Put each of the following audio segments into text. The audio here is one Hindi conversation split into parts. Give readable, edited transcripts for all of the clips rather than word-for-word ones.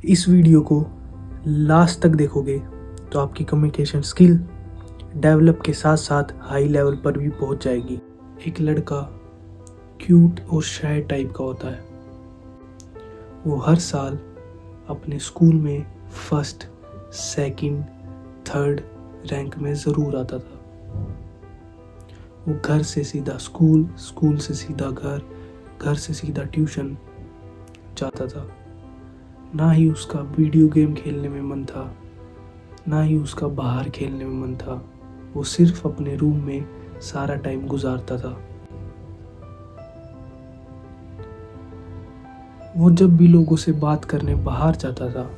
इस वीडियो को लास्ट तक देखोगे तो आपकी कम्युनिकेशन स्किल डेवलप के साथ साथ हाई लेवल पर भी पहुंच जाएगी। एक लड़का क्यूट और शाय टाइप का होता है। वो हर साल अपने स्कूल में फर्स्ट, सेकंड, थर्ड रैंक में ज़रूर आता था। वो घर से सीधा स्कूल, स्कूल से सीधा घर, घर से सीधा ट्यूशन जाता था। ना ही उसका वीडियो गेम खेलने में मन था, ना ही उसका बाहर खेलने में मन था। वो सिर्फ अपने रूम में सारा टाइम गुजारता था। वो जब भी लोगों से बात करने बाहर जाता था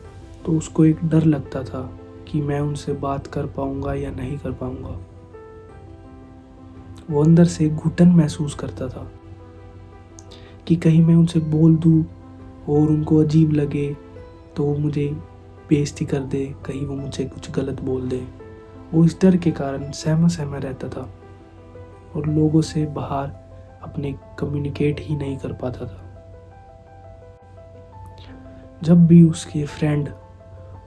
तो उसको एक डर लगता था कि मैं उनसे बात कर पाऊंगा या नहीं कर पाऊंगा। वो अंदर से घुटन महसूस करता था कि कहीं मैं उनसे बोल दूं और उनको अजीब लगे तो वो मुझे बेइज्जती कर दे, कहीं वो मुझे कुछ गलत बोल दे। वो इस डर के कारण सहमा सहमा रहता था और लोगों से बाहर अपने कम्युनिकेट ही नहीं कर पाता था। जब भी उसके फ्रेंड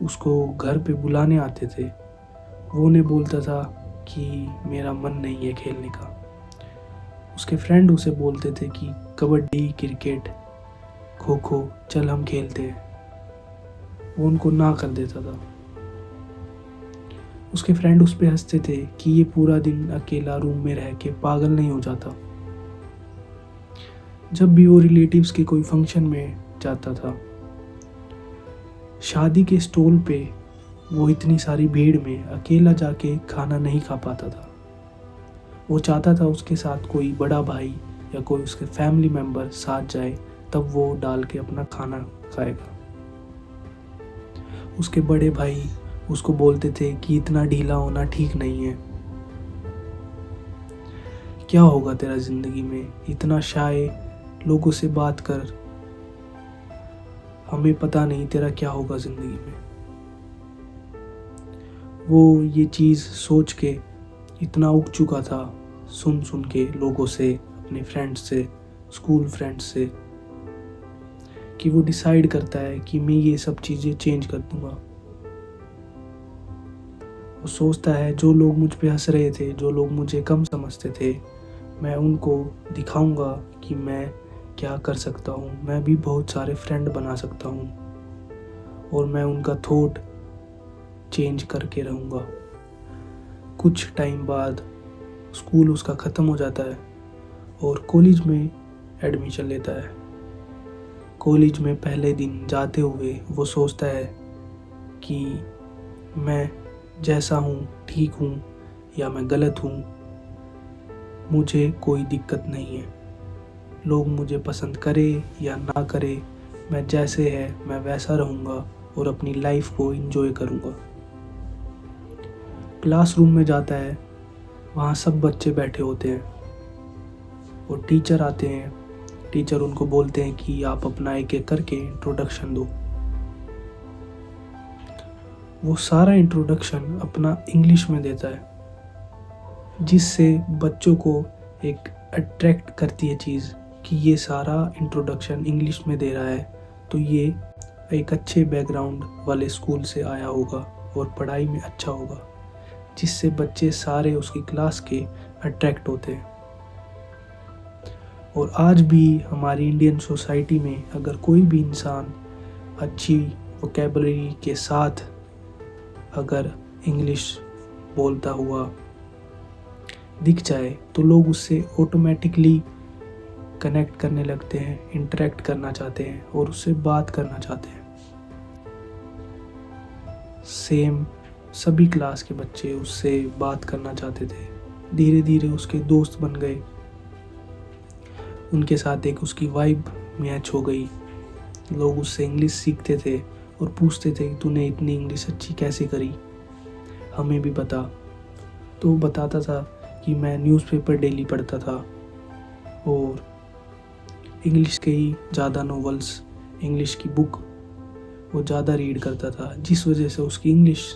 उसको घर पे बुलाने आते थे, वो उन्हें बोलता था कि मेरा मन नहीं है खेलने का। उसके फ्रेंड उसे बोलते थे कि कबड्डी, क्रिकेट, खो खो चल हम खेलते हैं। वो उनको ना कर देता था। उसके फ्रेंड उस पे हंसते थे कि ये पूरा दिन अकेला रूम में रह के पागल नहीं हो जाता। जब भी वो रिलेटिव्स के कोई फंक्शन में जाता था, शादी के स्टॉल पे वो इतनी सारी भीड़ में अकेला जाके खाना नहीं खा पाता था। वो चाहता था उसके साथ कोई बड़ा भाई या कोई उसके फैमिली मेंबर साथ जाए, तब वो डाल के अपना खाना खाएगा। उसके बड़े भाई उसको बोलते थे कि इतना ढीला होना ठीक नहीं है। क्या होगा तेरा जिंदगी में, इतना शाय, लोगों से बात कर, हमें पता नहीं तेरा क्या होगा जिंदगी में। वो ये चीज़ सोच के इतना उग चुका था, सुन सुन के लोगों से, अपने फ्रेंड्स से, स्कूल फ्रेंड्स से, कि वो डिसाइड करता है कि मैं ये सब चीज़ें चेंज कर दूंगा। वो सोचता है जो लोग मुझ पे हंस रहे थे, जो लोग मुझे कम समझते थे, मैं उनको दिखाऊंगा कि मैं क्या कर सकता हूँ। मैं भी बहुत सारे फ्रेंड बना सकता हूँ और मैं उनका थॉट चेंज करके रहूँगा। कुछ टाइम बाद स्कूल उसका ख़त्म हो जाता है और कॉलेज में एडमिशन लेता है। कॉलेज में पहले दिन जाते हुए वो सोचता है कि मैं जैसा हूँ ठीक हूँ या मैं गलत हूँ, मुझे कोई दिक्कत नहीं है। लोग मुझे पसंद करे या ना करे, मैं जैसे है मैं वैसा रहूँगा और अपनी लाइफ को एंजॉय करूँगा। क्लासरूम में जाता है, वहाँ सब बच्चे बैठे होते हैं और टीचर आते हैं। टीचर उनको बोलते हैं कि आप अपना एक एक करके इंट्रोडक्शन दो। वो सारा इंट्रोडक्शन अपना इंग्लिश में देता है, जिससे बच्चों को एक अट्रैक्ट करती है चीज़ कि ये सारा इंट्रोडक्शन इंग्लिश में दे रहा है, तो ये एक अच्छे बैकग्राउंड वाले स्कूल से आया होगा और पढ़ाई में अच्छा होगा, जिससे बच्चे सारे उसकी क्लास के अट्रैक्ट होते हैं। और आज भी हमारी इंडियन सोसाइटी में अगर कोई भी इंसान अच्छी वोकैबुलरी के साथ अगर इंग्लिश बोलता हुआ दिख जाए तो लोग उससे ऑटोमेटिकली कनेक्ट करने लगते हैं, इंटरेक्ट करना चाहते हैं और उससे बात करना चाहते हैं। सेम सभी क्लास के बच्चे उससे बात करना चाहते थे। धीरे धीरे उसके दोस्त बन गए, उनके साथ एक उसकी वाइब मैच हो गई। लोग उससे इंग्लिश सीखते थे और पूछते थे कि तूने इतनी इंग्लिश अच्छी कैसे करी, हमें भी बता। तो वो बताता था कि मैं न्यूज़पेपर डेली पढ़ता था और इंग्लिश के ही ज़्यादा नॉवेल्स, इंग्लिश की बुक वो ज़्यादा रीड करता था, जिस वजह से उसकी इंग्लिश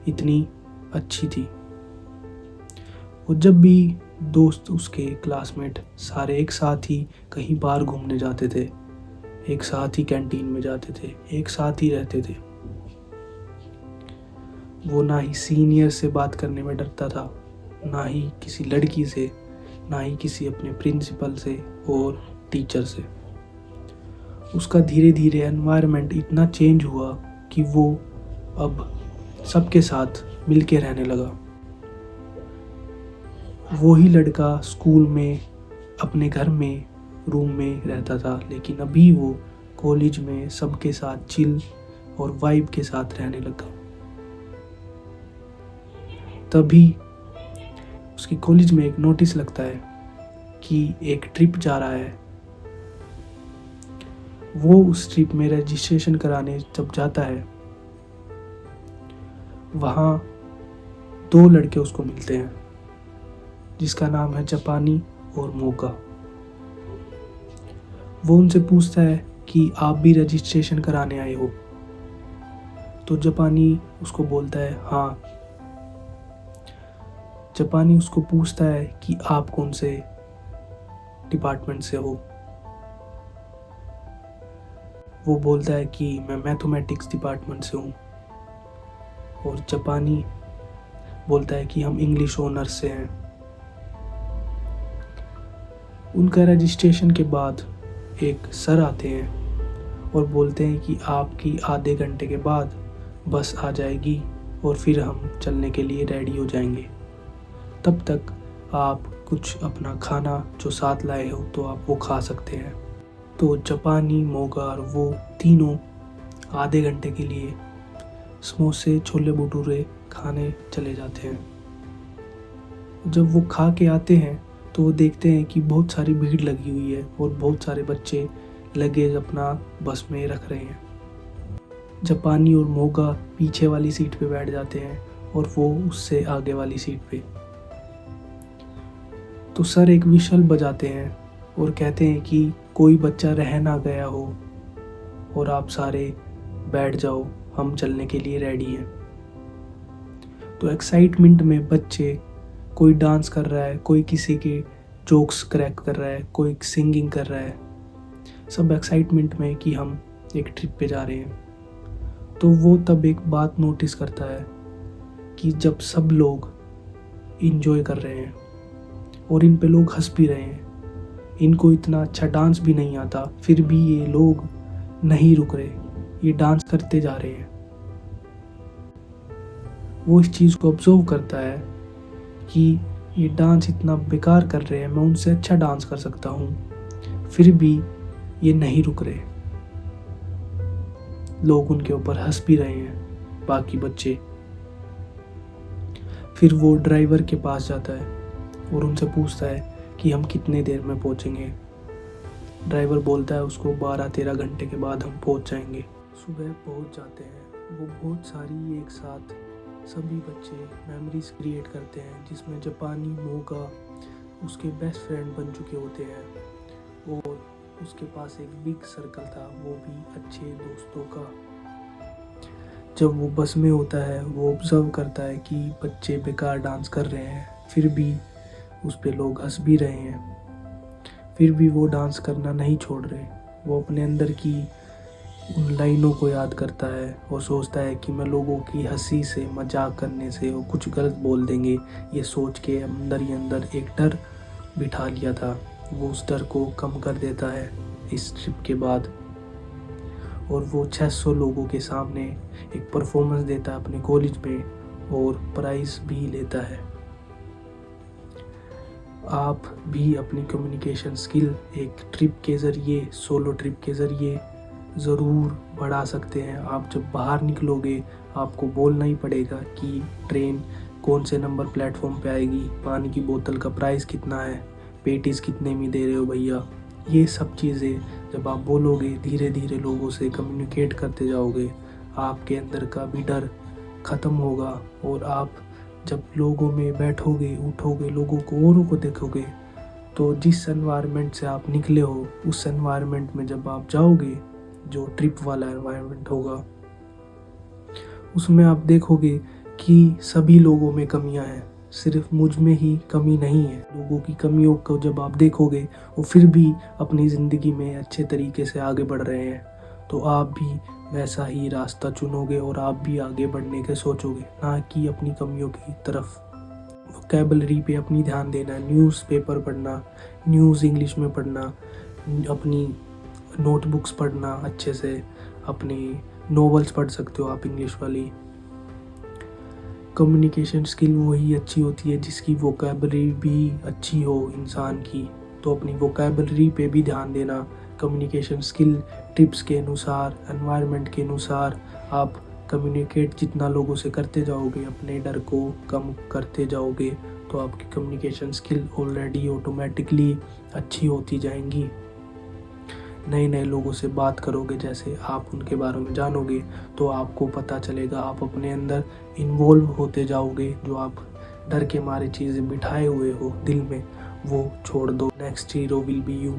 इतनी अच्छी थी। वो जब भी दोस्त उसके क्लासमेट सारे एक साथ ही कहीं बाहर घूमने जाते थे, एक साथ ही कैंटीन में जाते थे, एक साथ ही रहते थे। वो ना ही सीनियर से बात करने में डरता था, ना ही किसी लड़की से, ना ही किसी अपने प्रिंसिपल से और टीचर से। उसका धीरे धीरे एनवायरनमेंट इतना चेंज हुआ कि वो अब सबके साथ मिलके रहने लगा। वो ही लड़का स्कूल में अपने घर में रूम में रहता था, लेकिन अभी वो कॉलेज में सबके साथ चिल और वाइब के साथ रहने लगा। तभी उसकी कॉलेज में एक नोटिस लगता है कि एक ट्रिप जा रहा है। वो उस ट्रिप में रजिस्ट्रेशन कराने जब जाता है, वहाँ 2 लड़के उसको मिलते हैं जिसका नाम है जापानी और मोगा। वो उनसे पूछता है कि आप भी रजिस्ट्रेशन कराने आए हो? तो जापानी उसको बोलता है हाँ। जापानी उसको पूछता है कि आप कौन से डिपार्टमेंट से हो? वो बोलता है कि मैं मैथमेटिक्स डिपार्टमेंट से हूँ। और जापानी बोलता है कि हम इंग्लिश ऑनर्स से हैं। उनका रजिस्ट्रेशन के बाद एक सर आते हैं और बोलते हैं कि आपकी आधे घंटे के बाद बस आ जाएगी और फिर हम चलने के लिए रेडी हो जाएंगे। तब तक आप कुछ अपना खाना जो साथ लाए हो तो आप वो खा सकते हैं। तो जापानी, मोगा और वो तीनों आधे घंटे के लिए समोसे, छोले भटूरे खाने चले जाते हैं। जब वो खा के आते हैं तो वो देखते हैं कि बहुत सारी भीड़ लगी हुई है और बहुत सारे बच्चे लगेज अपना बस में रख रहे हैं। जापानी और मोगा पीछे वाली सीट पे बैठ जाते हैं और वो उससे आगे वाली सीट पे। तो सर एक विशल बजाते हैं और कहते हैं कि कोई बच्चा रह ना गया हो और आप सारे बैठ जाओ, हम चलने के लिए रेडी हैं। तो एक्साइटमेंट में बच्चे, कोई डांस कर रहा है, कोई किसी के जोक्स क्रैक कर रहा है, कोई सिंगिंग कर रहा है, सब एक्साइटमेंट में कि हम एक ट्रिप पे जा रहे हैं। तो वो तब एक बात नोटिस करता है कि जब सब लोग इंजॉय कर रहे हैं और इन पे लोग हंस भी रहे हैं, इनको इतना अच्छा डांस भी नहीं आता, फिर भी ये लोग नहीं रुक रहे, ये डांस करते जा रहे हैं। वो इस चीज़ को ऑब्जर्व करता है कि ये डांस इतना बेकार कर रहे हैं, मैं उनसे अच्छा डांस कर सकता हूँ, फिर भी ये नहीं रुक रहे। लोग उनके ऊपर हंस भी रहे हैं, बाकी बच्चे। फिर वो ड्राइवर के पास जाता है और उनसे पूछता है कि हम कितने देर में पहुँचेंगे। ड्राइवर बोलता है उसको 12-13 घंटे के बाद हम पहुँच जाएंगे। सुबह पहुँच जाते हैं। वो बहुत सारी एक साथ सभी बच्चे मेमोरीज क्रिएट करते हैं, जिसमें जापानी, मोगा उसके बेस्ट फ्रेंड बन चुके होते हैं और उसके पास एक बिग सर्कल था, वो भी अच्छे दोस्तों का। जब वो बस में होता है, वो ऑब्जर्व करता है कि बच्चे बेकार डांस कर रहे हैं, फिर भी उस पे लोग हंस भी रहे हैं, फिर भी वो डांस करना नहीं छोड़ रहे। वो अपने अंदर की उन लाइनों को याद करता है और सोचता है कि मैं लोगों की हंसी से, मजाक करने से वो कुछ गलत बोल देंगे, ये सोच के अंदर ही अंदर एक डर बिठा लिया था। वो उस डर को कम कर देता है इस ट्रिप के बाद, और वो 600 लोगों के सामने एक परफॉर्मेंस देता है अपने कॉलेज में और प्राइज़ भी लेता है। आप भी अपनी कम्युनिकेशन स्किल एक ट्रिप के ज़रिए, सोलो ट्रिप के ज़रिए ज़रूर बढ़ा सकते हैं। आप जब बाहर निकलोगे, आपको बोलना ही पड़ेगा कि ट्रेन कौन से नंबर प्लेटफॉर्म पे आएगी, पानी की बोतल का प्राइस कितना है, पेटीज़ कितने में दे रहे हो भैया। ये सब चीज़ें जब आप बोलोगे, धीरे धीरे लोगों से कम्युनिकेट करते जाओगे, आपके अंदर का भी डर ख़त्म होगा और आप जब लोगों में बैठोगे, उठोगे, लोगों को, औरों को देखोगे, तो जिस एनवायरनमेंट से आप निकले हो, उस एनवायरनमेंट में जब आप जाओगे, जो ट्रिप वाला एनवायरनमेंट होगा, उसमें आप देखोगे कि सभी लोगों में कमियां हैं, सिर्फ मुझ में ही कमी नहीं है। लोगों की कमियों को जब आप देखोगे वो फिर भी अपनी ज़िंदगी में अच्छे तरीके से आगे बढ़ रहे हैं, तो आप भी वैसा ही रास्ता चुनोगे और आप भी आगे बढ़ने के सोचोगे, ना कि अपनी कमियों की तरफ। वोकैबलरी पे अपनी ध्यान देना, न्यूज़पेपर पढ़ना, न्यूज़ इंग्लिश में पढ़ना, अपनी नोटबुक्स पढ़ना अच्छे से, अपनी नॉवेल्स पढ़ सकते हो आप इंग्लिश वाली। कम्युनिकेशन स्किल वही अच्छी होती है जिसकी वोकैबलरी भी अच्छी हो इंसान की, तो अपनी वोकैबलरी पे भी ध्यान देना। कम्युनिकेशन स्किल टिप्स के अनुसार, एनवायरनमेंट के अनुसार आप कम्युनिकेट जितना लोगों से करते जाओगे, अपने डर को कम करते जाओगे, तो आपकी कम्युनिकेशन स्किल ऑलरेडी ऑटोमेटिकली अच्छी होती जाएंगी। नए नए लोगों से बात करोगे, जैसे आप उनके बारे में जानोगे, तो आपको पता चलेगा, आप अपने अंदर इन्वॉल्व होते जाओगे। जो आप डर के मारे चीज़ें बिठाए हुए हो दिल में, वो छोड़ दो। Next hero will be you.